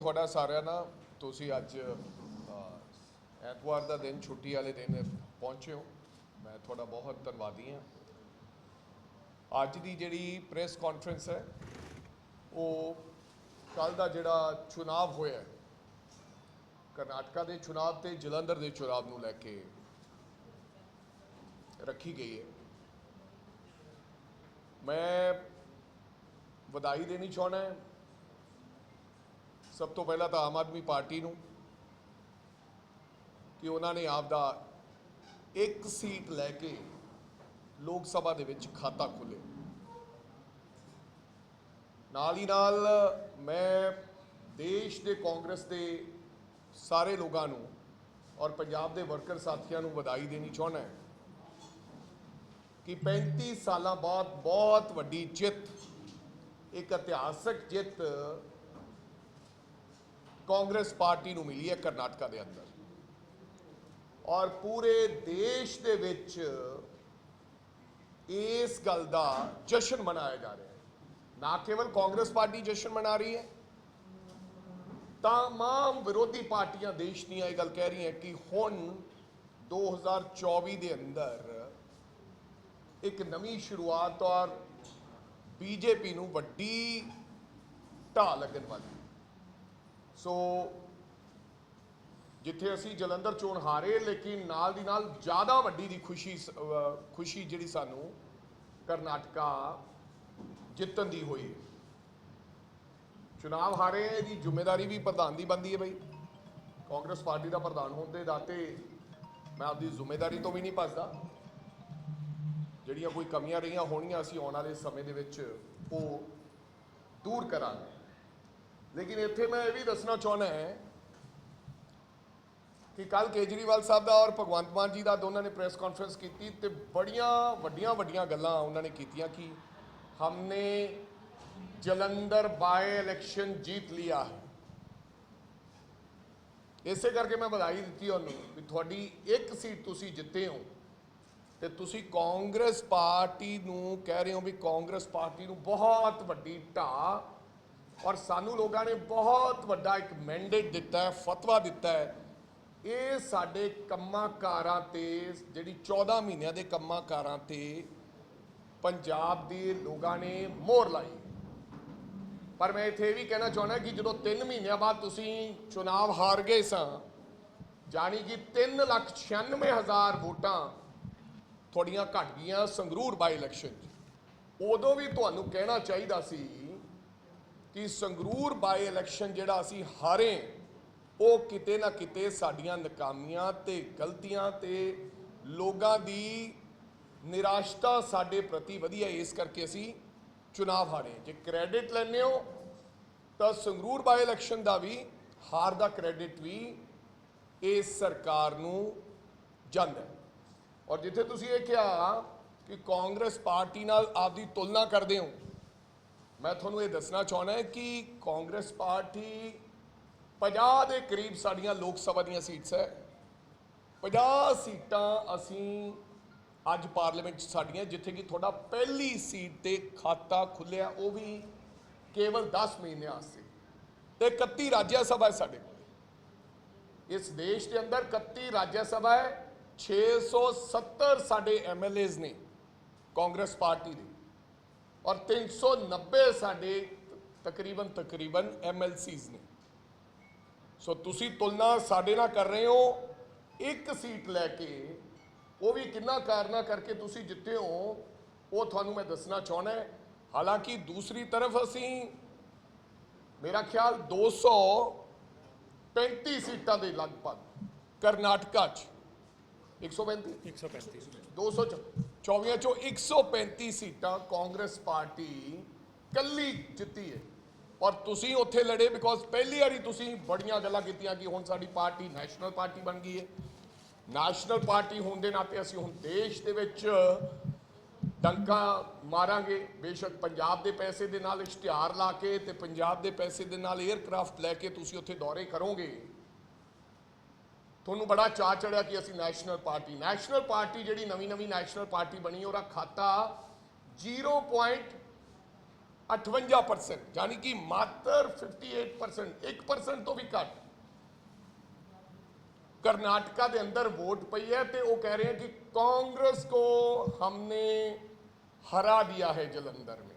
ਤੁਹਾਡਾ ਸਾਰਿਆਂ ਦਾ ਤੁਸੀਂ ਅੱਜ ਐਤਵਾਰ ਦਾ ਦਿਨ ਛੁੱਟੀ ਵਾਲੇ ਦਿਨ ਪਹੁੰਚੇ ਹੋ। ਮੈਂ ਤੁਹਾਡਾ ਬਹੁਤ ਧੰਨਵਾਦੀ ਹਾਂ। ਅੱਜ ਦੀ ਜਿਹੜੀ ਪ੍ਰੈਸ ਕਾਨਫਰੰਸ ਹੈ ਉਹ ਕੱਲ ਦਾ ਜਿਹੜਾ ਚੁਣਾਵ ਹੋਇਆ ਕਰਨਾਟਕਾ ਦੇ ਚੁਣਾਵ ਤੇ ਜਲੰਧਰ ਦੇ ਚੁਣਾਵ ਨੂੰ ਲੈ ਕੇ ਰੱਖੀ ਗਈ ਹੈ। ਮੈਂ ਵਧਾਈ ਦੇਣੀ ਚਾਹੁੰਦਾ ਸਭ ਤੋਂ ਪਹਿਲਾਂ ਤਾਂ ਆਮ ਆਦਮੀ ਪਾਰਟੀ ਨੂੰ ਕਿ ਉਹਨਾਂ ਨੇ ਆਪ ਦਾ ਇੱਕ ਸੀਟ ਲੈ ਕੇ ਲੋਕ ਸਭਾ ਦੇ ਵਿੱਚ ਖਾਤਾ ਖੋਲ੍ਹਿਆ। ਨਾਲ ਹੀ ਨਾਲ ਮੈਂ ਦੇਸ਼ ਦੇ ਕਾਂਗਰਸ ਦੇ ਸਾਰੇ ਲੋਕਾਂ ਨੂੰ ਔਰ ਪੰਜਾਬ ਦੇ ਵਰਕਰ ਸਾਥੀਆਂ ਨੂੰ ਵਧਾਈ ਦੇਣੀ ਚਾਹੁੰਦਾ ਕਿ 35 ਸਾਲਾਂ ਬਾਅਦ ਬਹੁਤ ਵੱਡੀ ਜਿੱਤ, ਇੱਕ ਇਤਿਹਾਸਕ ਜਿੱਤ ਕਾਂਗਰਸ ਪਾਰਟੀ ਨੂੰ ਮਿਲੀ ਹੈ ਕਰਨਾਟਕਾ ਦੇ ਅੰਦਰ ਔਰ ਪੂਰੇ ਦੇਸ਼ ਦੇ ਵਿੱਚ ਇਸ ਗੱਲ ਦਾ ਜਸ਼ਨ ਮਨਾਇਆ ਜਾ ਰਿਹਾ ਹੈ। ਨਾ ਕੇਵਲ ਕਾਂਗਰਸ ਪਾਰਟੀ ਜਸ਼ਨ ਮਨਾ ਰਹੀ ਹੈ, तमाम ਵਿਰੋਧੀ ਪਾਰਟੀਆਂ ਦੇਸ਼ ਦੀਆਂ ਇਹ ਗੱਲ ਕਹਿ ਰਹੀਆਂ ਕਿ ਹੁਣ 2024 ਦੇ ਅੰਦਰ ਇੱਕ ਨਵੀਂ ਸ਼ੁਰੂਆਤ ਔਰ ਬੀਜੇਪੀ ਨੂੰ ਵੱਡੀ ਢਾਹ ਲੱਗਣ ਵਾਲੀ। ਸੋ ਜਿੱਥੇ ਅਸੀਂ ਜਲੰਧਰ ਚੋਣ ਹਾਰੇ, ਲੇਕਿਨ ਨਾਲ ਦੀ ਨਾਲ ਜ਼ਿਆਦਾ ਵੱਡੀ ਦੀ ਖੁਸ਼ੀ ਜਿਹੜੀ ਸਾਨੂੰ ਕਰਨਾਟਕਾ ਜਿੱਤਣ ਦੀ ਹੋਈ। ਚੁਣਾਵ ਹਾਰੇ ਇਹਦੀ ਜ਼ਿੰਮੇਵਾਰੀ ਵੀ ਪ੍ਰਧਾਨ ਦੀ ਬਣਦੀ ਹੈ। ਬਈ ਕਾਂਗਰਸ ਪਾਰਟੀ ਦਾ ਪ੍ਰਧਾਨ ਹੋਣ ਦੇ ਨਾਤੇ ਮੈਂ ਆਪਦੀ ਜ਼ਿੰਮੇਵਾਰੀ ਤੋਂ ਵੀ ਨਹੀਂ ਭੱਜਦਾ। ਜਿਹੜੀਆਂ ਕੋਈ ਕਮੀਆਂ ਰਹੀਆਂ ਹੋਣੀਆਂ ਅਸੀਂ ਆਉਣ ਵਾਲੇ ਸਮੇਂ ਦੇ ਵਿੱਚ ਉਹ ਦੂਰ ਕਰਾਂਗੇ। ਲੇਕਿਨ ਇੱਥੇ ਮੈਂ ਇਹ ਵੀ ਦੱਸਣਾ ਚਾਹੁੰਦਾ ਕਿ ਕੱਲ ਕੇਜਰੀਵਾਲ ਸਾਹਿਬ ਦਾ ਔਰ ਭਗਵੰਤ ਮਾਨ ਜੀ ਦਾ ਦੋਨਾਂ ਨੇ ਪ੍ਰੈਸ ਕਾਨਫਰੰਸ ਕੀਤੀ ਤੇ ਬੜੀਆਂ ਵੱਡੀਆਂ ਗੱਲਾਂ ਉਹਨਾਂ ਨੇ ਕੀਤੀਆਂ ਕਿ हमने जलंधर बाय इलेक्शन जीत लिया है। ਇਸੇ ਕਰਕੇ ਮੈਂ ਵਧਾਈ ਦਿੱਤੀ ਉਹਨੂੰ ਵੀ ਤੁਹਾਡੀ ਇੱਕ ਸੀਟ ਤੁਸੀਂ ਜਿੱਤੇ ਹੋ ਤੇ ਤੁਸੀਂ ਕਾਂਗਰਸ ਪਾਰਟੀ ਨੂੰ ਕਹਿ ਰਹੇ ਹੋ ਵੀ ਕਾਂਗਰਸ ਪਾਰਟੀ ਨੂੰ ਬਹੁਤ ਵੱਡੀ ਢਾਹ ਔਰ ਸਾਨੂੰ ਲੋਕਾਂ ਨੇ ਬਹੁਤ ਵੱਡਾ ਇੱਕ ਮੈਂਡੇਟ ਦਿੱਤਾ ਹੈ, ਫਤਵਾ ਦਿੱਤਾ ਹੈ। ਇਹ ਸਾਡੇ ਕੰਮਾਂ ਕਾਰਾਂ ਤੇ ਜਿਹੜੀ 14 ਮਹੀਨਿਆਂ ਦੇ ਕੰਮਾਂ ਕਾਰਾਂ ਤੇ ਪੰਜਾਬ ਦੇ ਲੋਕਾਂ ਨੇ ਮੋਹਰ ਲਾਈ। ਪਰ ਮੈਂ ਇੱਥੇ ਇਹ ਵੀ ਕਹਿਣਾ ਚਾਹੁੰਦਾ ਕਿ ਜਦੋਂ 3 ਮਹੀਨਿਆਂ ਬਾਅਦ ਤੁਸੀਂ ਚੁਣਾਵ ਹਾਰ ਗਏ ਸਾਂ, ਜਾਣੀ ਕਿ 3,96,000 ਵੋਟਾਂ ਤੁਹਾਡੀਆਂ ਘਟ ਗਈਆਂ ਸੰਗਰੂਰ ਬਾਈ ਇਲੈਕਸ਼ਨ 'ਚ, ਉਦੋਂ ਵੀ ਤੁਹਾਨੂੰ ਕਹਿਣਾ ਚਾਹੀਦਾ ਸੀ ਕਿ ਸੰਗਰੂਰ ਬਾਈ ਇਲੈਕਸ਼ਨ ਜਿਹੜਾ ਅਸੀਂ ਹਾਰੇ ਉਹ ਕਿਤੇ ਨਾ ਕਿਤੇ ਸਾਡੀਆਂ ਨਾਕਾਮੀਆਂ ਤੇ ਗਲਤੀਆਂ ਤੇ ਲੋਕਾਂ ਦੀ ਨਿਰਾਸ਼ਤਾ ਸਾਡੇ ਪ੍ਰਤੀ ਵਧੀਆ, ਇਸ ਕਰਕੇ ਅਸੀਂ ਚੁਣਾਵ ਹਾਰੇ। ਜੇ ਕ੍ਰੈਡਿਟ ਲੈਂਦੇ ਹੋ ਤਾਂ ਸੰਗਰੂਰ ਬਾਈ ਇਲੈਕਸ਼ਨ ਦਾ ਵੀ ਹਾਰ ਦਾ ਕ੍ਰੈਡਿਟ ਵੀ ਇਸ ਸਰਕਾਰ ਨੂੰ ਜਾਂਦਾ ਹੈ। ਔਰ ਜਿੱਥੇ ਤੁਸੀਂ ਇਹ ਕਿਹਾ ਕਿ ਕਾਂਗਰਸ ਪਾਰਟੀ ਨਾਲ ਆਪਦੀ ਤੁਲਨਾ ਕਰਦੇ ਹੋ, ਮੈਂ ਤੁਹਾਨੂੰ ਇਹ ਦੱਸਣਾ ਚਾਹੁੰਦਾ ਕਿ ਕਾਂਗਰਸ ਪਾਰਟੀ 50 ਦੇ ਕਰੀਬ ਸਾਡੀਆਂ ਲੋਕ ਸਭਾ ਦੀਆਂ ਸੀਟਸ ਹੈ। 50 ਸੀਟਾਂ ਅਸੀਂ ਅੱਜ ਪਾਰਲੀਮੈਂਟ 'ਚ ਸਾਡੀਆਂ, ਜਿੱਥੇ ਕਿ ਤੁਹਾਡਾ ਪਹਿਲੀ ਸੀਟ ਤੇ ਖਾਤਾ ਖੁੱਲਿਆ ਉਹ ਵੀ ਕੇਵਲ 10 ਮਹੀਨਿਆਂ ਵਾਸਤੇ। ਤੇ 31 ਰਾਜ ਸਭਾ ਹੈ ਸਾਡੇ ਕੋਲ। ਇਸ ਦੇਸ਼ ਦੇ ਅੰਦਰ 31 ਰਾਜ ਸਭਾ ਹੈ, 670 ਸਾਡੇ MLAs ਨੇ ਕਾਂਗਰਸ ਪਾਰਟੀ ਦੇ ਔਰ 390 ਸਾਡੇ ਤਕਰੀਬਨ MLCs ਨੇ। ਸੋ ਤੁਸੀਂ ਤੁਲਨਾ ਸਾਡੇ ਨਾਲ ਕਰ ਰਹੇ ਹੋ ਇੱਕ ਸੀਟ ਲੈ ਕੇ, ਉਹ ਵੀ ਕਿੰਨਾ ਕਾਰਨਾ ਕਰਕੇ ਤੁਸੀਂ ਜਿੱਤੇ ਹੋ, ਉਹ ਤੁਹਾਨੂੰ ਮੈਂ ਦੱਸਣਾ ਚਾਹੁੰਦਾ। ਹਾਲਾਂਕਿ ਦੂਸਰੀ ਤਰਫ ਅਸੀਂ ਮੇਰਾ ਖਿਆਲ 235 ਸੀਟਾਂ ਦੇ ਲਗਭਗ ਕਰਨਾਟਕਾ 'ਚ 135 224 ਚੋਂ 135 ਸੀਟਾਂ ਕਾਂਗਰਸ ਪਾਰਟੀ ਕੱਲੀ ਜਿੱਤੀ ਹੈ। ਔਰ ਤੁਸੀਂ ਉੱਥੇ ਲੜੇ ਬਿਕੋਜ਼ ਪਹਿਲੀ ਵਾਰੀ ਤੁਸੀਂ ਬੜੀਆਂ ਗੱਲਾਂ ਕੀਤੀਆਂ ਕਿ ਹੁਣ ਸਾਡੀ ਪਾਰਟੀ ਨੈਸ਼ਨਲ ਪਾਰਟੀ ਬਣ ਗਈ ਹੈ। ਨੈਸ਼ਨਲ ਪਾਰਟੀ ਹੋਣ ਦੇ ਨਾਤੇ ਅਸੀਂ ਹੁਣ ਦੇਸ਼ ਦੇ ਵਿੱਚ ਡੰਕਾ ਮਾਰਾਂਗੇ। ਬੇਸ਼ੱਕ ਪੰਜਾਬ ਦੇ ਪੈਸੇ ਦੇ ਨਾਲ ਇਸ਼ਤਿਹਾਰ ਲਾ ਕੇ ਤੇ ਪੰਜਾਬ ਦੇ ਪੈਸੇ ਦੇ ਨਾਲ 에ਅਰਕ੍ਰਾਫਟ ਲੈ ਕੇ ਤੁਸੀਂ ਉੱਥੇ ਦੌਰੇ ਕਰੋਗੇ। ਤੁਹਾਨੂੰ ਬੜਾ ਚਾਅ ਚੜਿਆ ਕਿ ਅਸੀਂ ਨੈਸ਼ਨਲ ਪਾਰਟੀ ਜਿਹੜੀ ਨਵੀਂ ਨੈਸ਼ਨਲ ਪਾਰਟੀ ਬਣੀ, ਉਹਦਾ ਖਾਤਾ 0. 58%, यानी कि मात्र 58%, 1% तो भी घट कर्नाटका के अंदर वोट पई है। तो वो कह रहे हैं कि कांग्रेस को हमने हरा दिया है जलंधर में।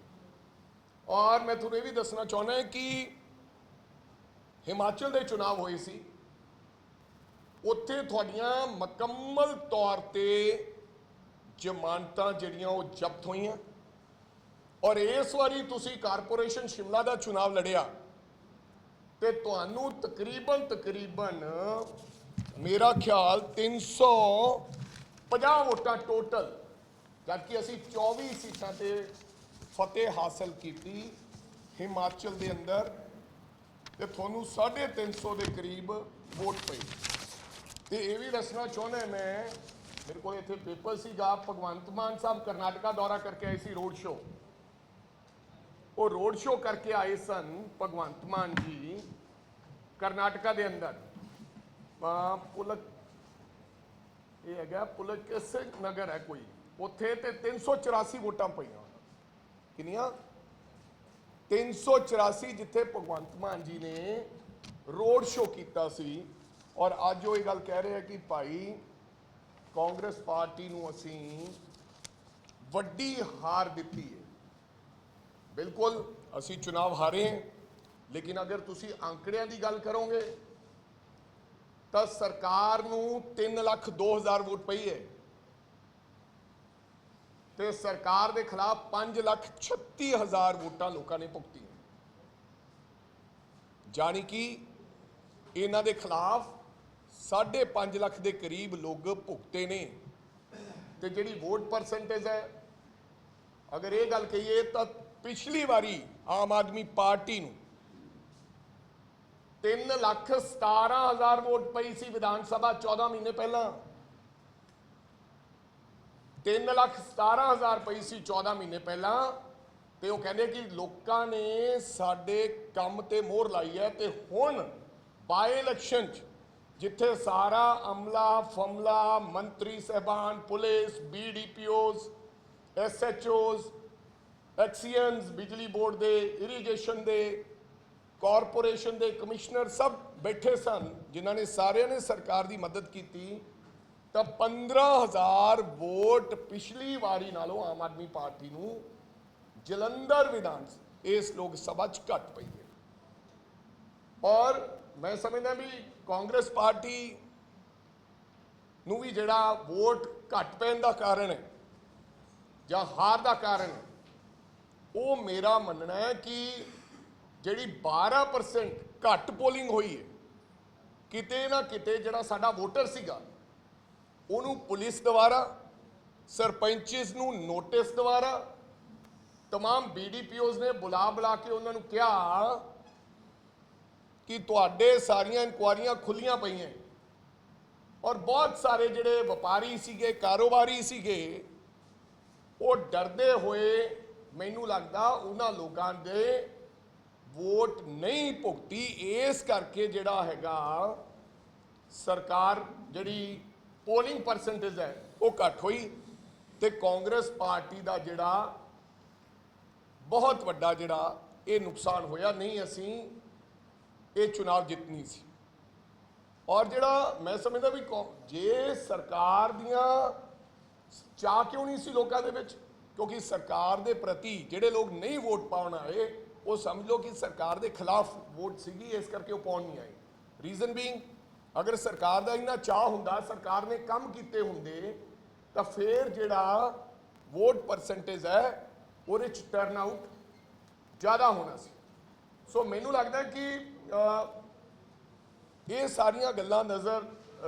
और मैं तुम्हें भी दसना चाहना है कि हिमाचल के चुनाव होए सी, उत्थे तुहाडियां मुकम्मल तौर पे जमानतां जिहड़ियां वो जब्त होईयां। और इस वारी तुसी कारपोरेशन शिमला का चुनाव लड़िया तो तुहानू तकरीबन मेरा ख्याल 350 वोटां टोटल, जबकि असी 24 सीटां ते फतेह हासिल की हिमाचल के अंदर, तो थानू 350 के करीब वोट पई। तो यह भी दसना चाहना मैं, मेरे को इतने पेपर सीगा, भगवंत मान साहब कर्नाटका दौरा करके आए सी, रोड शो। वो रोड शो करके आए सन भगवंत मान जी कर्नाटका के अंदर, पुलक ये है पुलक नगर है कोई, उत्थे ते 384 वोटां पईयां। किनियां? 384, जिथे भगवंत मान जी ने रोड शो किया सी। और अज वो ये गल कह रहे हैं कि भाई कांग्रेस पार्टी नूं असीं वड्डी हार दिती है। बिल्कुल असी चुनाव हारे हैं, लेकिन अगर तुसी आंकड़ियां की गल करोगे तो सरकार नूं 3,02,000 वोट पई है, तो सरकार के खिलाफ 5,36,000 वोटां लोगों ने भुगती, जानी कि इन्हां दे खिलाफ 5.5 लाख के करीब लोग भुगते ने। तो जिहड़ी वोट परसेंटेज है, अगर ये गल कहिए तो पिछली बारी आम आदमी पार्टी नूं 3,17,000 वोट पई सी विधान सभा 14 महीने पहला। 3,17,000 पई सी 14 महीने पहला। तो वो कहते कि लोगों ने साडे काम ते मोहर लाई है। तो हुण बाय इलैक्शन जिथे सारा अमला फमला, मंत्री साहबान, पुलिस, BDPOs, SHOs, एक्सीएंस, बिजली बोर्ड के, इरीगेशन के, कॉरपोरेशन के कमिश्नर सब बैठे सन, जिन्होंने सारे ने सरकार की मदद की। तो 15,000 वोट पिछली वारी नालों आम आदमी पार्टी नूं जलंधर विधान इस लोक सभा घट पई है। और मैं समझदा भी कांग्रेस पार्टी नूं भी जिहड़ा वोट घट पैण दा कारण है जां हार दा कारण है, वो मेरा मनना है कि जिहड़ी 12% घट पोलिंग हुई है, किते ना किते जिहड़ा साडा वोटर सीगा उन्होंने पुलिस द्वारा, सरपंचिस नूं नोटिस द्वारा, तमाम BDPOs ने बुला बुला के उन्होंने कहा कि तुहाडे सारियां इंक्वायरियां खुलियां पईयां। और बहुत सारे जिहड़े व्यापारी सीगे, कारोबारी सीगे, वो डरदे हुए मैनू लगदा उन्हां लोगों दे वोट नहीं भुगती। इस करके जिहड़ा हैगा सरकार जिहड़ी पोलिंग परसेंटेज है वो घट हुई। तो कांग्रेस पार्टी का जिहड़ा बहुत वड्डा जिहड़ा ये नुकसान होया, नहीं असी ये चुनाव जितनी सी। और जिहड़ा मैं समझदा भी जे सरकार दियां चाह क्यों नहीं सी लोगों के विच, क्योंकि सरकार के प्रति जिहड़े लोग नहीं वोट पाउण आए वो समझ लो कि सरकार के खिलाफ वोट सीगी, इस करके वो पाउण नहीं आए। रीजन बीइंग, अगर सरकार का इन्ना चाह हुंदा, सरकार ने काम किए होंदे, तो फिर जिहड़ा वोट परसेंटेज है उहदे च टर्न आउट ज़्यादा होना सी। सो मैनू लगता है कि ये सारियां गल्लां नज़र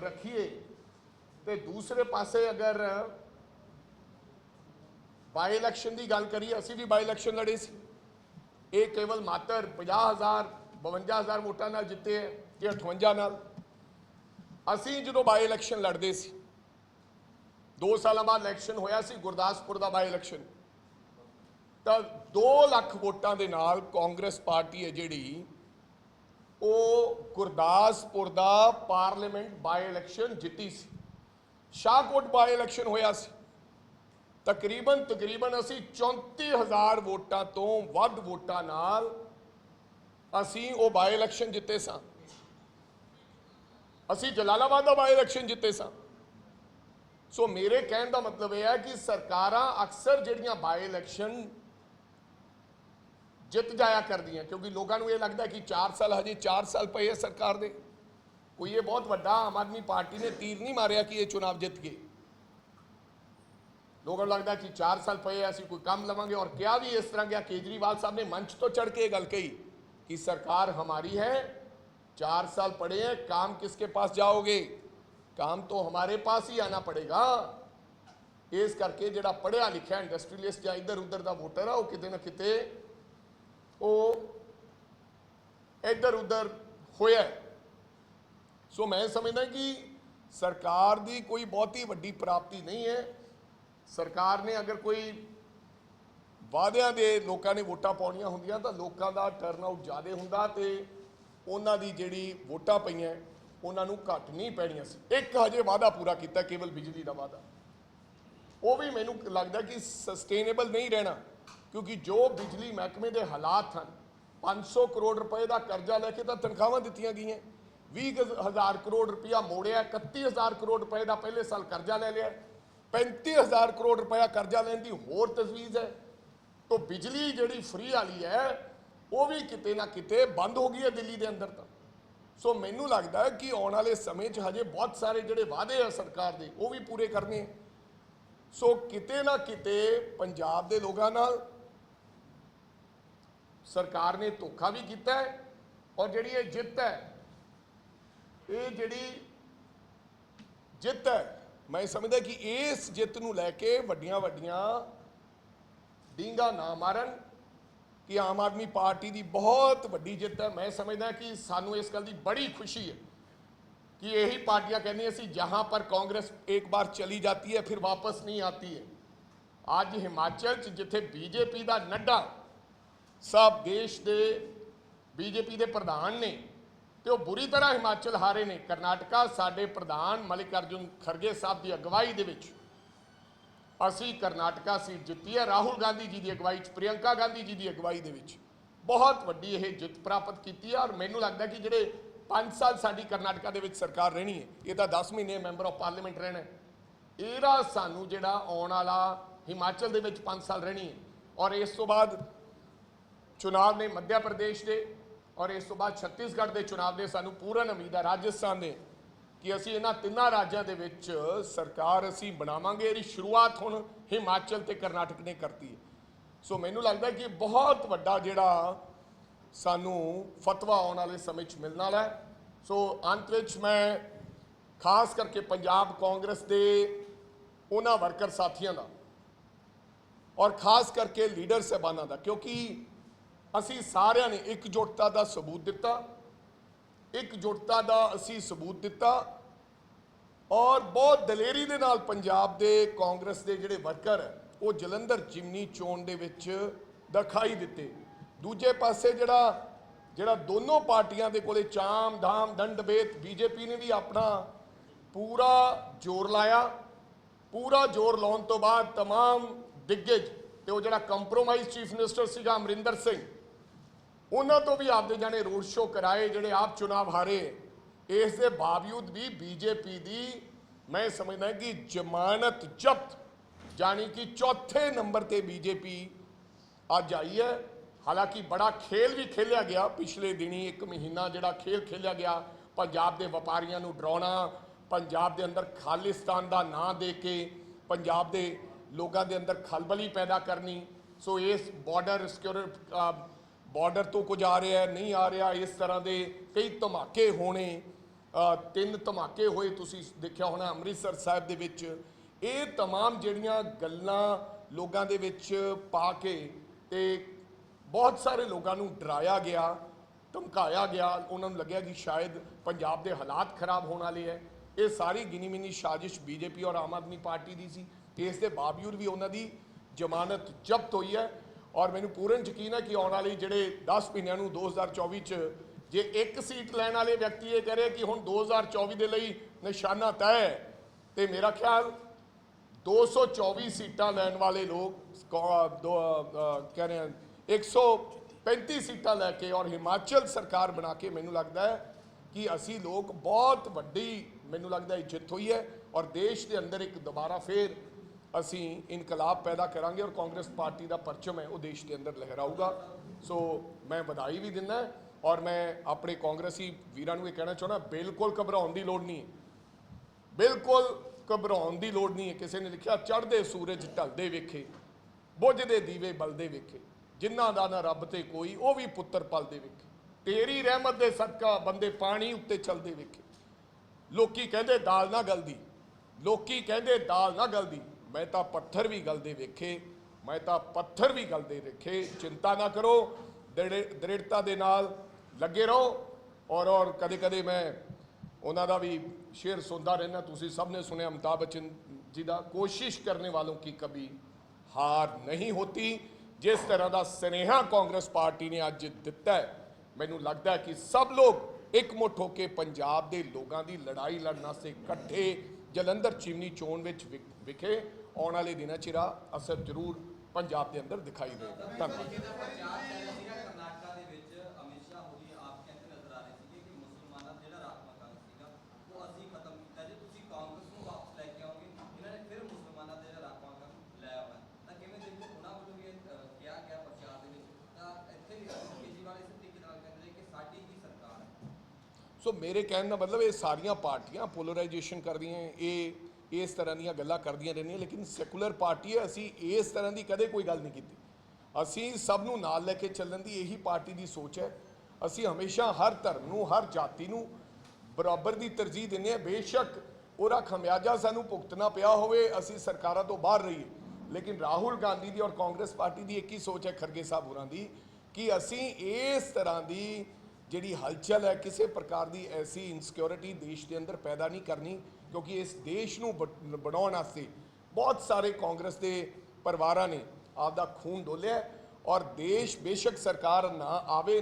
रखिए। तो दूसरे पासे अगर बाई इलैक्शन की गल करिए, असी भी बाई इलैक्शन लड़े सी, ये केवल मात्र 50,000 52,000 वोटां नाल जिते है कि 58 नाल। असी जो बाई इलैक्शन लड़ते सी, 2 साल बाद इलैक्शन होया सी गुरदासपुर का बाई इलैक्शन, तो 2 लाख वोटां दे नाल कांग्रेस पार्टी है जिहड़ी वो गुरदासपुर का पार्लीमेंट बाई इलैक्शन जिती सी। शाहकोट बाई इलैक्शन होया सी, ਤਕਰੀਬਨ ਅਸੀਂ 34,000 ਵੋਟਾਂ ਤੋਂ ਵੱਧ ਵੋਟਾਂ ਨਾਲ ਅਸੀਂ ਉਹ ਬਾਈ ਇਲੈਕਸ਼ਨ ਜਿੱਤੇ ਸਾਂ। ਅਸੀਂ ਜਲਾਲਾਬਾਦ ਦਾ ਬਾਈ ਇਲੈਕਸ਼ਨ ਜਿੱਤੇ ਸਾਂ। ਸੋ ਮੇਰੇ ਕਹਿਣ ਦਾ ਮਤਲਬ ਇਹ ਹੈ ਕਿ ਸਰਕਾਰਾਂ ਅਕਸਰ ਜਿਹੜੀਆਂ ਬਾਈ ਇਲੈਕਸ਼ਨ ਜਿੱਤ ਜਾਇਆ ਕਰਦੀਆਂ, ਕਿਉਂਕਿ ਲੋਕਾਂ ਨੂੰ ਇਹ ਲੱਗਦਾ ਕਿ 4 ਸਾਲ ਹਜੇ 4 ਸਾਲ ਪਏ ਹੈ ਸਰਕਾਰ ਦੇ, ਕੋਈ ਇਹ ਬਹੁਤ ਵੱਡਾ ਆਮ ਆਦਮੀ ਪਾਰਟੀ ਨੇ ਤੀਰ ਨਹੀਂ ਮਾਰਿਆ ਕਿ ਇਹ ਚੁਣਾਵ ਜਿੱਤ ਗਏ। ਲੋਕਾਂ ਨੂੰ ਲੱਗਦਾ ਕਿ 4 ਸਾਲ ਪਏ ਅਸੀਂ ਕੋਈ ਕੰਮ ਲਵਾਂਗੇ। ਔਰ ਕਿਹਾ ਵੀ ਇਸ ਤਰ੍ਹਾਂ ਗਿਆ, केजरीवाल साहब ने मंच तो चढ़ के गल कही कि सरकार हमारी है, 4 साल पड़े हैं, काम किसके पास जाओगे, काम तो हमारे पास ही आना पड़ेगा। इस करके जिहड़ा पढ़िया लिखा इंडस्ट्रीलिस्ट या इधर उधर का वोटर है वो किते ना किते वो इधर उधर होया। सो मैं समझदा कि सरकार की कोई बहुत ही वड्डी प्राप्ति नहीं है। सरकार ने अगर कोई वादियां दे लोगों ने वोटां पाउणियां हुंदियां तां लोकां दा टर्नआउट ज़्यादा हुंदा ते उन्हां दी जिहड़ी वोटां पईयां उन्हां नूं घट नहीं पैणीਆਂ सी। एक हजे वादा पूरा कीता केवल बिजली दा वादा, वो भी मैनूं लगदा कि सस्टेनेबल नहीं रहना, क्योंकि जो बिजली महकमे दे हालात हैं, 500 करोड़ रुपए का कर्जा लैके तां तनख्वाहां दित्तियां गईयां, 20,000 करोड़ रुपया मोड़िया, 31,000 करोड़ रुपए का पहले साल कर्जा ले लिया, 35,000 करोड़ रुपया कर्जा लैण दी होर तजवीज़ है। तो बिजली जिहड़ी फ्री वाली है वो भी किते ना किते बंद हो गई है दिल्ली के अंदर। तो सो मैनूं लगदा है कि आने वाले समय च हजे बहुत सारे जिहड़े वादे है सरकार दे वो भी पूरे करने। सो किते ना किते पंजाब दे लोगां नाल सरकार ने धोखा भी किया है। और जिहड़ी ये जित है, ये जिहड़ी जित है, मैं समझदा कि इस जित नूं लैके वड्डियां वड्डियां डींगा ना मारन कि आम आदमी पार्टी की बहुत वड्डी जित है। मैं समझदा कि सानू इस गल की बड़ी खुशी है कि यही पार्टियां कहनी सी जहां पर कांग्रेस एक बार चली जाती है फिर वापस नहीं आती है। आज हिमाचल च जिथे बीजेपी का नड्डा साहब देश के बीजेपी के प्रधान ने तो बुरी तरह हिमाचल हारे ने। करनाटका साडे प्रधान मल्लिकार्जुन खड़गे साहब की अगवाई दे विच असी करनाटका सीट जित्ती है, राहुल गांधी जी की अगवाई, प्रियंका गांधी जी की अगवाई दे विच बहुत वड्डी यह जित प्राप्त की है। और मैनूं लगदा कि जिहड़े 5 साल साडी करनाटका दे विच सरकार रहनी है, ये तो 10 महीने मैंबर ऑफ पार्लीमेंट रहना है, इहदा सानू जिहड़ा आउण वाला हिमाचल दे विच 5 साल रहनी है। और इस तो बाद चुनाव ने मध्य प्रदेश के और इस तो बाद छत्तीसगढ़ के चुनाव के सानू पूर्ण उम्मीद है, राजस्थान ने, कि असी इन्हां तिन्नां राज्यों के विच सरकार असी बनावांगे। इहदी शुरुआत हुण हिमाचल ते कर्नाटक ने करती है। सो मैनूं लगदा कि बहुत वड्डा जिहड़ा सानू फतवा आउण वाले समय च मिलण वाला है। सो अंत विच मैं खास करके पंजाब कांग्रेस के उन्हां वर्कर साथियों का और खास करके लीडर साहबानां दा, क्योंकि असी सारिਆਂ ने एकजुटता का सबूत दिता, एकजुटता का असी सबूत दिता और बहुत दलेरी दे नाल पंजाब दे कांग्रेस के जिहड़े वर्कर है वो जलंधर जिमनी चोण दे विच दिखाई दिते। दूजे पासे जिहड़ा दोनों पार्टियां दे कोले चाम धाम दंड भेद, बीजेपी ने भी अपना पूरा जोर लाया। पूरा जोर लाउण तो बाद तमाम दिग्गज ते वो जिहड़ा कंप्रोमाइज चीफ मिनिस्टर सीगा अमरिंदर सिंह, उन्होंने तो भी आपदे जाने रोड शो कराए जिहड़े आप चुनाव हारे। इस दे बावजूद भी बीजेपी की मैं समझदा कि जमानत जब्त, जानी कि चौथे नंबर ते बीजेपी अज आई है। हालांकि बड़ा खेल भी खेलिया गया पिछले दिनी, 1 महीना जिहड़ा खेल खेलिया गया पंजाब के व्यापारियों नूं डराउणा, पंजाब के अंदर खालिस्तान का नाम दे के पंजाब के लोगों के अंदर खलबली पैदा करनी। सो इस बॉर्डर तो कुछ आ रहा है नहीं आ रहा, इस तरह के कई धमाके होने, 3 धमाके होए तुसीं देखिया होना अमृतसर साहिब दे विच। ये तमाम जिहड़ियां गल्लां लोगों दे विच पा के ते बहुत सारे लोगों नूं डराया गया, धमकाया गया, उन्होंने लग्या कि शायद पंजाब के हालात खराब होने वाले है। ये सारी गिनी मिनी साजिश बीजेपी और आम आदमी पार्टी की सी। इस दे बावजूद भी उन्होंने जमानत जब्त हुई है। और मैनूं पूर्ण यकीन है कि आने वाले जिहड़े 10 महीनों 2024 च जे एक सीट लैण वाले व्यक्ति ये कह रहे कि हुण 2024 के लिए निशाना तय है, तो मेरा ख्याल 224 सीटां लैण वाले लोग कह रहे हैं 135 सीटां लैके और हिमाचल सरकार बना के मैनू लगता है कि असी लोग बहुत वड्डी मैनू लगता है जित हुई है और देश के अंदर एक दोबारा फिर असी इनकलाब पैदा करांगे और कांग्रेस पार्टी का परचम है वो देश के अंदर लहराऊगा। सो मैं बधाई भी दिना और मैं अपने कांग्रेसी वीरां नूं ये कहना चाहना बिल्कुल घबराउण दी लोड़ नहीं है, बिल्कुल घबराउण दी लोड़ नहीं है। किसी ने लिखा चढ़दे सूरज ढलदे वेखे बुझदे दीवे बलदे वेखे जिन्हां दा ना रब ते कोई वो भी पुत्तर पलदे वेखे तेरी रहमत दे सदका बंदे पानी उत्ते चलदे वेखे लोकी कहंदे दाल ना गलदी लोकी कहंदे दाल ना गलदी मैं तां पत्थर भी गलदे वेखे मैं तां पत्थर भी गलदे वेखे। चिंता ना करो दृढ़ता दे नाल लगे रहो और कदे कदे मैं उन्हां दा भी शेर सुनता रहना तुसीं सब ने सुने अमिताभ बच्चन जी का कोशिश करने वालों की कभी हार नहीं होती। जिस तरह का स्नेहा कांग्रेस पार्टी ने अज दिता है मैनू लगता है कि सब लोग एकमुठ होकर पंजाब के लोगों की लड़ाई लड़ने से इकट्ठे जलंधर चिमनी चोण विच विखे आने वाले दिनों च असर जरूर पंजाब के अंदर दिखाई देगा। धन्यवाद। सो मेरे कहने का मतलब ये सारिया पार्टियां पोलराइजेशन कर दी ये इस तरह दी गल्लां करदियां रहंदियां लेकिन सैकुलर पार्टी है असी इस तरह की कदे कोई गल नहीं की असी सब नूं नाल लैके चलण दी यही पार्टी की सोच है। असी हमेशा हर धर्म नूं हर जाति नूं बराबर की तरजीह दिंदे हां बेशक उहदा खमियाजा सानूं भुगतना पिया होवे असी सरकारां तो बाहर रहीए लेकिन राहुल गांधी की और कांग्रेस पार्टी की एक ही सोच है खड़गे साहब होरां दी कि असी इस तरह की जिहड़ी हलचल है किसी प्रकार की ऐसी इनसिक्योरिटी देश के अंदर पैदा नहीं करनी क्योंकि इस देश नूं बनाउण वास्ते बहुत सारे कांग्रेस के परिवारां ने आपदा खून डोलिया और देश बेशक सरकार ना आवे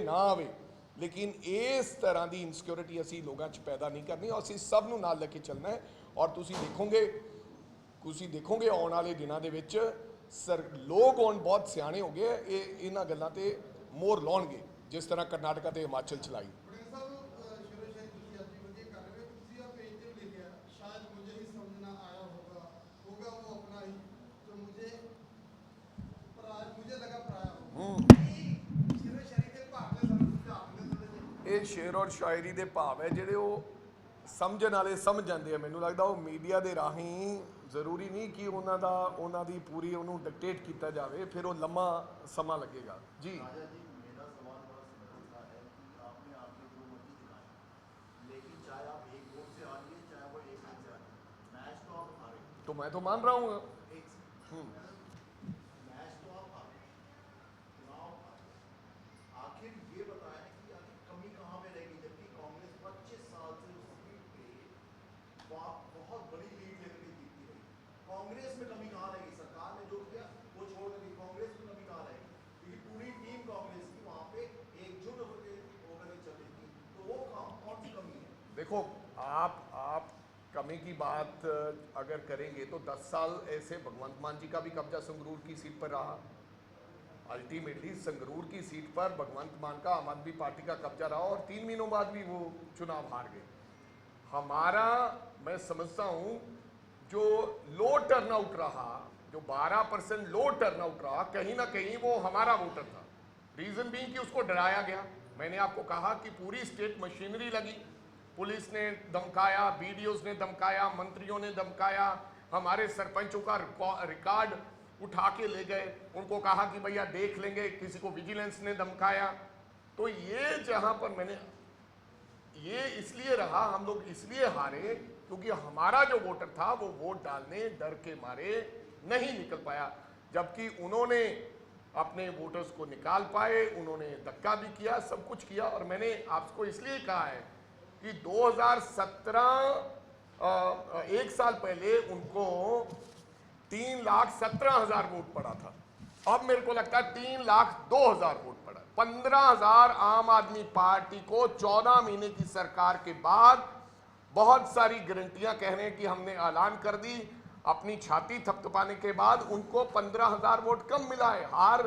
लेकिन इस तरह की इनसिक्योरिटी असी लोगों च पैदा नहीं करनी और असी सब नूं नाल लेके चलना है। और तुसी देखोगे आने वाले दिनों के विच लोग हुण बहुत सियाणे हो गए इन्हां गल्लां ते मोहर लाउणगे जिस तरह कर्नाटका ते हिमाचल चलाई। ये शेर और शायरी के भाव है जिहड़े वो समझण वाले समझ जाते हैं। मैनूं लगदा वो मीडिया के राहीं जरूरी नहीं कि उन्हां दी पूरी उन्होंने डिकटेट किया जाए फिर वो लम्मा समा लगेगा जी। तो मैं तो मान रहा हूँ आखिर ये बताएं कि आखिर कमी कहाँ पे रहेगी जबकि कांग्रेस 25 साल से उस सीट पे बहुत बड़ी लीड लेकर के जीतती रही। कांग्रेस में कमी कहाँ रहेगी? सरकार ने जो किया वो छोड़ देगी, कांग्रेस में कमी कहाँ रहेगी? क्योंकि पूरी टीम कांग्रेस की वहाँ पे एकजुट होकर के चल रही थी, तो वो कौन सी कमी है? देखो आप कमी की बात अगर करेंगे तो 10 साल ऐसे भगवंत मान जी का भी कब्जा संगरूर की सीट पर रहा। अल्टीमेटली संगरूर की सीट पर भगवंत मान का आम आदमी पार्टी का कब्जा रहा और 3 महीनों बाद भी वो चुनाव हार गए। हमारा मैं समझता हूँ जो लो टर्नआउट रहा, जो 12% लो टर्नआउट रहा, कहीं ना कहीं वो हमारा वोटर था। रीजन भी कि उसको डराया गया। मैंने आपको कहा कि पूरी स्टेट मशीनरी लगी, पुलिस ने धमकाया, बीडीओज ने धमकाया, मंत्रियों ने धमकाया, हमारे सरपंचों का रिकॉर्ड उठा के ले गए, उनको कहा कि भैया देख लेंगे, किसी को विजिलेंस ने धमकाया। तो ये जहां पर मैंने ये इसलिए रहा, हम लोग इसलिए हारे क्योंकि हमारा जो वोटर था वो वोट डालने डर के मारे नहीं निकल पाया, जबकि उन्होंने अपने वोटर्स को निकाल पाए, उन्होंने धक्का भी किया, सब कुछ किया। और मैंने आपको इसलिए कहा है कि 2017 एक साल पहले उनको 3,17,000 वोट पड़ा था, अब मेरे को लगता है 3,02,000 वोट पड़ा। 15,000 आम आदमी पार्टी को 14 महीने की सरकार के बाद बहुत सारी गारंटियां कह रहे हैं कि हमने ऐलान कर दी, अपनी छाती थपथपाने के बाद उनको 15,000 वोट कम मिला है। हार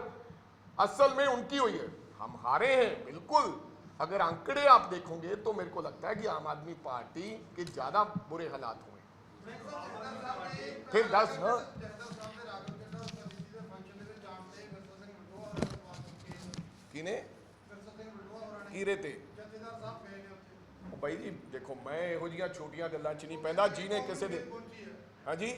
असल में उनकी हुई है, हम हारे हैं बिल्कुल। अगर आंकड़े आप देखोगे तो मेरे को लगता है कि आम आदमी पार्टी के ज्यादा बुरे हालात हुए। फिर 10 किने कीरे ते भाई जी देखो, मैं ਇਹੋ ਜਿਹੀਆਂ ਛੋਟੀਆਂ ਗੱਲਾਂ 'ਚ ਨਹੀਂ ਪੈਂਦਾ। ਜਿਹਨੇ ਕਿਸੇ ਦੇ ਹਾਂਜੀ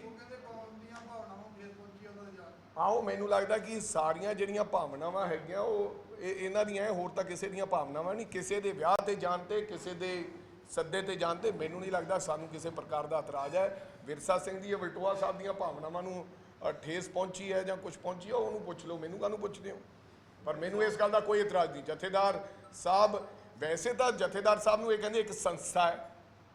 ਆਓ, ਮੈਨੂੰ ਲੱਗਦਾ ਕਿ ਸਾਰੀਆਂ ਜਿਹੜੀਆਂ ਭਾਵਨਾਵਾਂ ਹੈਗੀਆਂ ਉਹ ਇਹਨਾਂ ਦੀਆਂ ਹੈ, ਹੋਰ ਤਾਂ ਕਿਸੇ ਦੀਆਂ ਭਾਵਨਾਵਾਂ ਨਹੀਂ। ਕਿਸੇ ਦੇ ਵਿਆਹ ਤੇ ਜਾਣ ਤੇ, ਕਿਸੇ ਦੇ ਸੱਦੇ ਤੇ ਜਾਣ ਤੇ ਮੈਨੂੰ ਨਹੀਂ ਲੱਗਦਾ ਸਾਨੂੰ ਕਿਸੇ ਪ੍ਰਕਾਰ ਦਾ ਇਤਰਾਜ਼ ਹੈ। ਵਿਰਸਾ ਸਿੰਘ ਦੀ ਵਲਟੋਆ ਸਾਹਿਬ ਦੀਆਂ ਭਾਵਨਾਵਾਂ ਨੂੰ ਠੇਸ ਪਹੁੰਚੀ ਹੈ ਜਾਂ ਕੁਝ ਪਹੁੰਚੀ ਹੈ, ਉਹਨੂੰ ਪੁੱਛ ਲਓ, ਮੈਨੂੰ ਕਾਹਨੂੰ ਪੁੱਛਦੇ ਹੋ। ਪਰ ਮੈਨੂੰ ਇਸ ਗੱਲ ਦਾ ਕੋਈ ਇਤਰਾਜ਼ ਨਹੀਂ। ਜਥੇਦਾਰ ਸਾਹਿਬ, ਵੈਸੇ ਤਾਂ ਜਥੇਦਾਰ ਸਾਹਿਬ ਨੂੰ ਇਹ ਕਹਿੰਦੇ ਇੱਕ ਸੰਸਥਾ ਹੈ,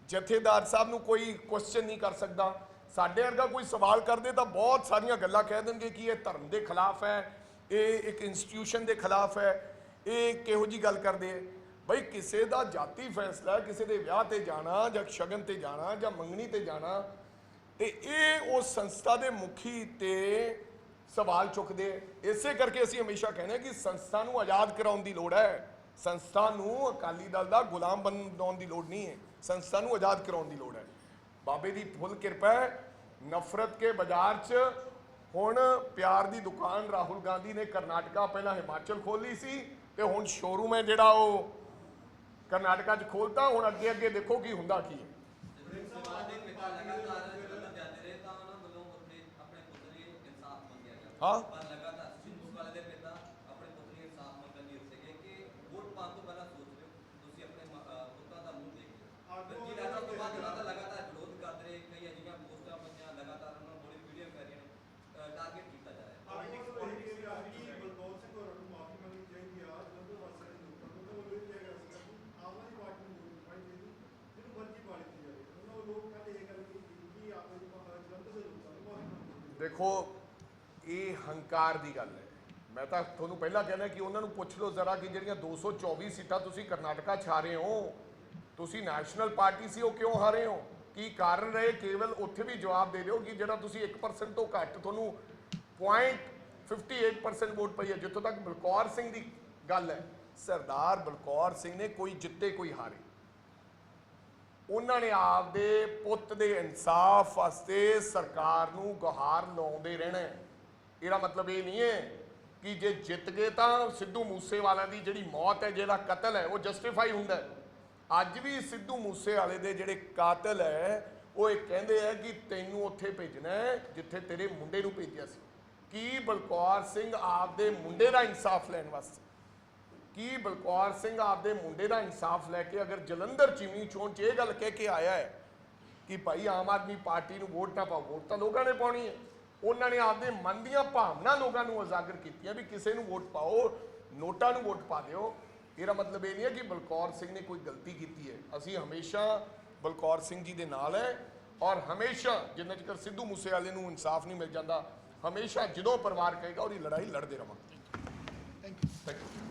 ਜਥੇਦਾਰ ਸਾਹਿਬ ਨੂੰ ਕੋਈ ਕੁਐਸਚਨ ਨਹੀਂ ਕਰ ਸਕਦਾ। ਸਾਡੇ ਵਰਗਾ ਕੋਈ ਸਵਾਲ ਕਰਦੇ ਤਾਂ ਬਹੁਤ ਸਾਰੀਆਂ ਗੱਲਾਂ ਕਹਿ ਦੇਣਗੇ ਕਿ ਇਹ ਧਰਮ ਦੇ ਖਿਲਾਫ ਹੈ, ਇਹ ਇੱਕ ਇੰਸਟੀਟਿਊਸ਼ਨ ਦੇ ਖਿਲਾਫ ਹੈ, ਇਹ ਕਿਹੋ ਜੀ ਗੱਲ ਕਰਦੇ ਹੈ। ਬਈ ਕਿਸੇ ਦਾ ਜਾਤੀ ਫੈਸਲਾ, ਕਿਸੇ ਦੇ ਵਿਆਹ ਤੇ ਜਾਣਾ ਜਾਂ ਸ਼ਗਨ ਤੇ ਜਾਣਾ ਜਾਂ ਮੰਗਣੀ ਤੇ ਜਾਣਾ, ਤੇ ਇਹ ਉਸ ਸੰਸਥਾ ਦੇ ਮੁਖੀ ਤੇ ਸਵਾਲ ਚੁੱਕਦੇ। ਇਸੇ ਕਰਕੇ ਅਸੀਂ ਹਮੇਸ਼ਾ ਕਹਿੰਦੇ ਕਿ ਸੰਸਥਾ ਨੂੰ ਆਜ਼ਾਦ ਕਰਾਉਣ ਦੀ ਲੋੜ ਹੈ। ਸੰਸਥਾ ਨੂੰ ਅਕਾਲੀ ਦਲ ਦਾ ਗੁਲਾਮ ਬਣਾਉਣ ਦੀ ਲੋੜ ਨਹੀਂ ਹੈ, ਸੰਸਥਾ ਨੂੰ ਆਜ਼ਾਦ ਕਰਾਉਣ ਦੀ ਲੋੜ ਹੈ। ਬਾਬੇ ਦੀ ਫੁੱਲ ਕਿਰਪਾ ਹੈ, ਨਫ਼ਰਤ ਕੇ ਬਾਜ਼ਾਰ 'ਚ ਹੁਣ ਪਿਆਰ ਦੀ ਦੁਕਾਨ ਰਾਹੁਲ ਗਾਂਧੀ ਨੇ ਕਰਨਾਟਕਾ, ਪਹਿਲਾਂ ਹਿਮਾਚਲ ਖੋਲ੍ਹੀ ਸੀ ਤੇ ਹੁਣ ਸ਼ੋਰੂਮ ਹੈ ਜਿਹੜਾ ਉਹ ਕਰਨਾਟਕਾ 'ਚ ਖੋਲ੍ਹਤਾ। ਹੁਣ ਅੱਗੇ ਅੱਗੇ ਦੇਖੋ ਕੀ ਹੁੰਦਾ ਕੀ ਹੈ। ਹਾਂ ਦੇਖੋ, ਇਹ ਹੰਕਾਰ ਦੀ ਗੱਲ ਹੈ। ਮੈਂ ਤਾਂ ਤੁਹਾਨੂੰ ਪਹਿਲਾਂ ਕਹਿੰਦਾ ਕਿ ਉਹਨਾਂ ਨੂੰ ਪੁੱਛ ਲਓ ਜ਼ਰਾ ਕਿ ਜਿਹੜੀਆਂ 224 ਸੀਟਾਂ ਤੁਸੀਂ ਕਰਨਾਟਕਾ 'ਚ ਹਾਰੇ ਹੋ, ਤੁਸੀਂ ਨੈਸ਼ਨਲ ਪਾਰਟੀ ਸੀ, ਉਹ ਕਿਉਂ ਹਾਰੇ ਹੋ, ਕੀ ਕਾਰਨ ਰਹੇ। ਕੇਵਲ ਉੱਥੇ ਵੀ ਜਵਾਬ ਦੇ ਦਿਓ ਕਿ ਜਿਹੜਾ ਤੁਸੀਂ 1% ਤੋਂ ਘੱਟ, ਤੁਹਾਨੂੰ 0.58% ਵੋਟ ਪਈ ਹੈ। ਜਿੱਥੋਂ ਤੱਕ ਬਲਕੌਰ ਸਿੰਘ ਦੀ ਗੱਲ ਹੈ, ਸਰਦਾਰ ਬਲਕੌਰ ਸਿੰਘ ਨੇ ਕੋਈ ਜਿੱਤੇ ਕੋਈ ਹਾਰੇ, ਉਹਨਾਂ ਨੇ ਆਪਦੇ ਪੁੱਤ ਦੇ ਇਨਸਾਫ ਵਾਸਤੇ ਸਰਕਾਰ ਨੂੰ ਗੁਹਾਰ ਲਾਉਂਦੇ ਰਹਿਣਾ। ਇਹਦਾ ਮਤਲਬ ਇਹ ਨਹੀਂ ਹੈ ਕਿ ਜੇ ਜਿੱਤ ਗਏ ਤਾਂ ਸਿੱਧੂ ਮੂਸੇਵਾਲਾ ਦੀ ਜਿਹੜੀ ਮੌਤ ਹੈ, ਜਿਹੜਾ ਕਤਲ ਹੈ, ਉਹ ਜਸਟੀਫਾਈ ਹੁੰਦਾ ਹੈ। ਅੱਜ ਵੀ ਸਿੱਧੂ ਮੂਸੇਵਾਲੇ ਦੇ ਜਿਹੜੇ ਕਾਤਲ ਹੈ, ਉਹ ਇਹ ਕਹਿੰਦੇ ਹੈ ਕਿ ਤੈਨੂੰ ਉੱਥੇ ਭੇਜਣਾ ਹੈ ਜਿੱਥੇ ਤੇਰੇ ਮੁੰਡੇ ਨੂੰ ਭੇਜਿਆ ਸੀ। ਕੀ ਬਲਕੌਰ ਸਿੰਘ ਆਪਦੇ ਮੁੰਡੇ ਦਾ ਇਨਸਾਫ ਲੈਣ ਵਾਸਤੇ, ਕੀ ਬਲਕੌਰ ਸਿੰਘ ਆਪਦੇ ਮੁੰਡੇ ਦਾ ਇਨਸਾਫ ਲੈ ਕੇ ਅਗਰ ਜਲੰਧਰ ਚੀਮਨੀ ਚੋਣ 'ਚ ਇਹ ਗੱਲ ਕਹਿ ਕੇ ਆਇਆ ਹੈ ਕਿ ਭਾਈ ਆਮ ਆਦਮੀ ਪਾਰਟੀ ਨੂੰ ਵੋਟ ਨਾ ਪਾਓ, ਵੋਟ ਤਾਂ ਲੋਕਾਂ ਨੇ ਪਾਉਣੀ ਹੈ। ਉਹਨਾਂ ਨੇ ਆਪਦੇ ਮਨ ਦੀਆਂ ਭਾਵਨਾ ਲੋਕਾਂ ਨੂੰ ਉਜਾਗਰ ਕੀਤੀਆਂ ਵੀ ਕਿਸੇ ਨੂੰ ਵੋਟ ਪਾਓ, ਨੋਟਾਂ ਨੂੰ ਵੋਟ ਪਾ ਦਿਓ। ਇਹਦਾ ਮਤਲਬ ਇਹ ਨਹੀਂ ਹੈ ਕਿ ਬਲਕੌਰ ਸਿੰਘ ਨੇ ਕੋਈ ਗਲਤੀ ਕੀਤੀ ਹੈ। ਅਸੀਂ ਹਮੇਸ਼ਾ ਬਲਕੌਰ ਸਿੰਘ ਜੀ ਦੇ ਨਾਲ ਹੈ, ਔਰ ਹਮੇਸ਼ਾ ਜਿੰਨਾ ਚਿਰ ਸਿੱਧੂ ਮੂਸੇਵਾਲੇ ਨੂੰ ਇਨਸਾਫ ਨਹੀਂ ਮਿਲ ਜਾਂਦਾ, ਹਮੇਸ਼ਾ ਜਦੋਂ ਪਰਿਵਾਰ ਕਹੇਗਾ ਉਹਦੀ ਲੜਾਈ ਲੜਦੇ ਰਵਾਂਗੇ। Thank you.